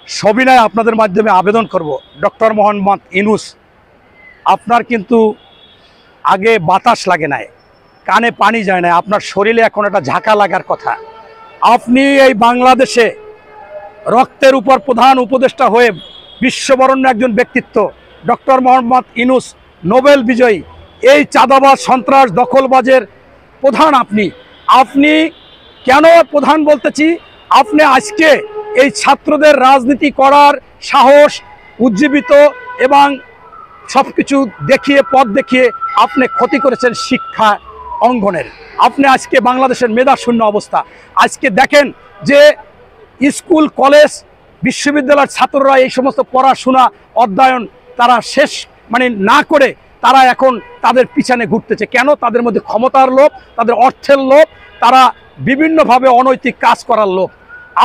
সবিনয় আপনাদের মাধ্যমে আবেদন করব, ডক্টর মোহাম্মদ ইউনূস, আপনার কিন্তু আগে বাতাস লাগে নাই, কানে পানি যায় না, আপনার শরীরে এখন একটা ঝাঁকা লাগার কথা। আপনি এই বাংলাদেশে রক্তের উপর প্রধান উপদেষ্টা হয়ে বিশ্ববরণ্য একজন ব্যক্তিত্ব, ডক্টর মোহাম্মদ ইউনূস নোবেল বিজয়ী, এই চাঁদাবাজ সন্ত্রাস দখলবাজের প্রধান আপনি কেন প্রধান বলতেছি, আপনি আজকে এই ছাত্রদের রাজনীতি করার সাহস উজ্জীবিত এবং সব কিছু দেখিয়ে পথ দেখিয়ে আপনি ক্ষতি করেছেন শিক্ষা অঙ্গনের। আপনি আজকে বাংলাদেশের মেধাশূন্য অবস্থা। আজকে দেখেন যে স্কুল কলেজ বিশ্ববিদ্যালয়ের ছাত্ররা এই সমস্ত পড়াশোনা অধ্যয়ন তারা শেষ না করে তারা এখন তাদের পিছনে ঘুরতেছে। কেন? তাদের মধ্যে ক্ষমতার লোভ, তাদের অর্থের লোভ, তারা বিভিন্নভাবে অনৈতিক কাজ করার লোভ।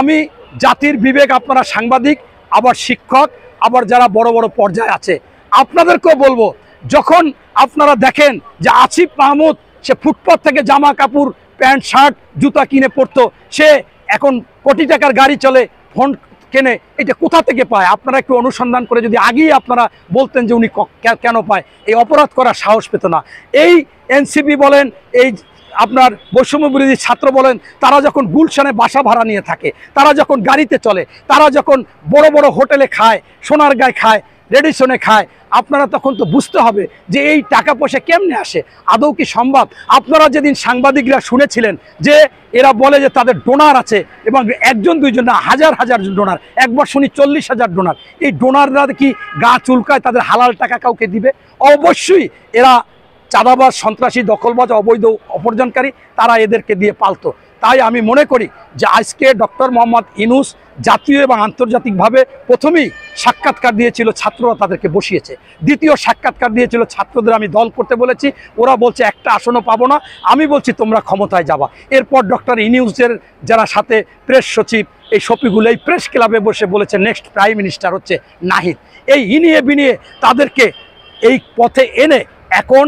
আমি জাতির বিবেক, আপনারা সাংবাদিক, আবার শিক্ষক, আবার যারা বড় বড় পর্যায়ে আছে, আপনাদেরকেও বলবো, যখন আপনারা দেখেন যে আসিফ মাহমুদ সে ফুটপাত থেকে জামা কাপড় প্যান্ট শার্ট জুতা কিনে পড়তো, সে এখন কোটি টাকার গাড়ি চলে, ফোন কেনে, এটা কোথা থেকে পায়? আপনারা একটু অনুসন্ধান করে যদি আগেই আপনারা বলতেন যে উনি কেন পায়, এই অপরাধ করার সাহস পেত না। এই এনসিপি বলেন, এই আপনার বৈষম্য বিরোধী ছাত্র বলেন, তারা যখন গুলশানে বাসা ভাড়া নিয়ে থাকে, তারা যখন গাড়িতে চলে, তারা যখন বড় বড় হোটেলে খায়, সোনারগাঁয় খায়, রেডিসনে খায়, আপনারা তখন তো বুঝতে হবে যে এই টাকা পয়সা কেমনে আসে, আদৌ কি সম্ভব? আপনারা যেদিন সাংবাদিকরা শুনেছিলেন যে এরা বলে যে তাদের ডোনার আছে, এবং একজন দুইজন না, হাজার হাজার ডোনার, একবার শুনি 40,000 ডোনার, এই ডোনাররা কি গা চুলকায় তাদের হালাল টাকা কাউকে দিবে? অবশ্যই এরা চাঁদাবাজ, সন্ত্রাসী, দখলবাজ, অবৈধ অপরজনকারী, তারা এদেরকে দিয়ে পালতো। তাই আমি মনে করি যে আজকে ডক্টর মোহাম্মদ ইউনূস জাতীয় এবং আন্তর্জাতিকভাবে প্রথমেই সাক্ষাৎকার দিয়েছিল, ছাত্ররা তাদেরকে বসিয়েছে। দ্বিতীয় সাক্ষাৎকার দিয়েছিল, ছাত্রদের আমি দল করতে বলেছি, ওরা বলছে একটা আসনও পাবো না, আমি বলছি তোমরা ক্ষমতায় যাবা। এরপর ডক্টর ইউনূসের যারা সাথে প্রেস সচিব, এই শফিকুল, এই প্রেস ক্লাবে বসে বলেছে নেক্সট প্রাইম মিনিস্টার হচ্ছে নাহিদ। এই ইনিয়ে বিনিয়ে তাদেরকে এই পথে এনে এখন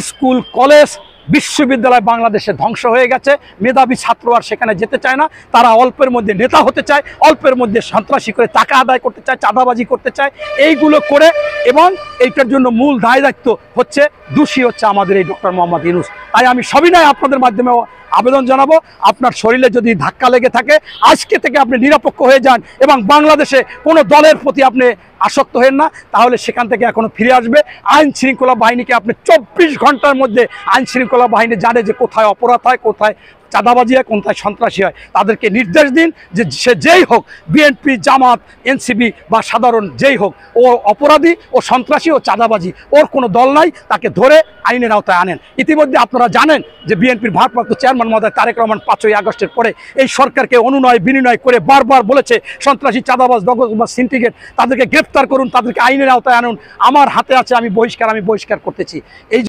স্কুল কলেজ বিশ্ববিদ্যালয় বাংলাদেশে ধ্বংস হয়ে গেছে। মেধাবী ছাত্র আর সেখানে যেতে চায় না, তারা অল্পের মধ্যে নেতা হতে চায়, অল্পের মধ্যে সন্ত্রাসী করে টাকা আদায় করতে চায়, চাঁদাবাজি করতে চায়, এইগুলো করে। এবং এইটার জন্য মূল দায় দায়িত্ব হচ্ছে, দোষী হচ্ছে আমাদের এই ডক্টর মোহাম্মদ ইউনূস। তাই আমি সবিনয় আপনাদের মাধ্যমে আবেদন জানাবো, আপনার শরীরে যদি ধাক্কা লেগে থাকে আজকে থেকে আপনি নিরপেক্ষ হয়ে যান এবং বাংলাদেশে কোনো দলের প্রতি আপনি আসক্ত হেন না, তাহলে সেখান থেকে এখনো ফিরে আসবে। আইন শৃঙ্খলা বাহিনীকে আপনি 24 ঘন্টার মধ্যে, আইন শৃঙ্খলা বাহিনী জানে যে কোথায় অপরাধ হয়, কোথায় চাঁদাবাজি হয়, কোথায় সন্ত্রাসী হয়, তাদেরকে নির্দেশ দিন যে সে যেই হোক, বিএনপি, জামাত, এনসিপি বা সাধারণ যেই হোক, ও অপরাধী, ও সন্ত্রাসী, ও চাঁদাবাজি, ওর কোনো দল নাই, তাকে ধরে আইনের আওতায় আনেন। ইতিমধ্যে আপনারা জানেন যে বিএনপির ভারপ্রাপ্ত চেয়ারম্যান মহোদয় তারেক রহমান 5ই আগস্টের পরে এই সরকারকে অনুনয় বিনিময় করে বারবার বলেছে সন্ত্রাসী, চাঁদাবাজ, দখলবাজ, সিন্ডিকেট তাদেরকে গ্রেফতার করুন, তাদেরকে আইনের আওতায় আনুন। আমার হাতে আছে, আমি বহিষ্কার করতেছি। এই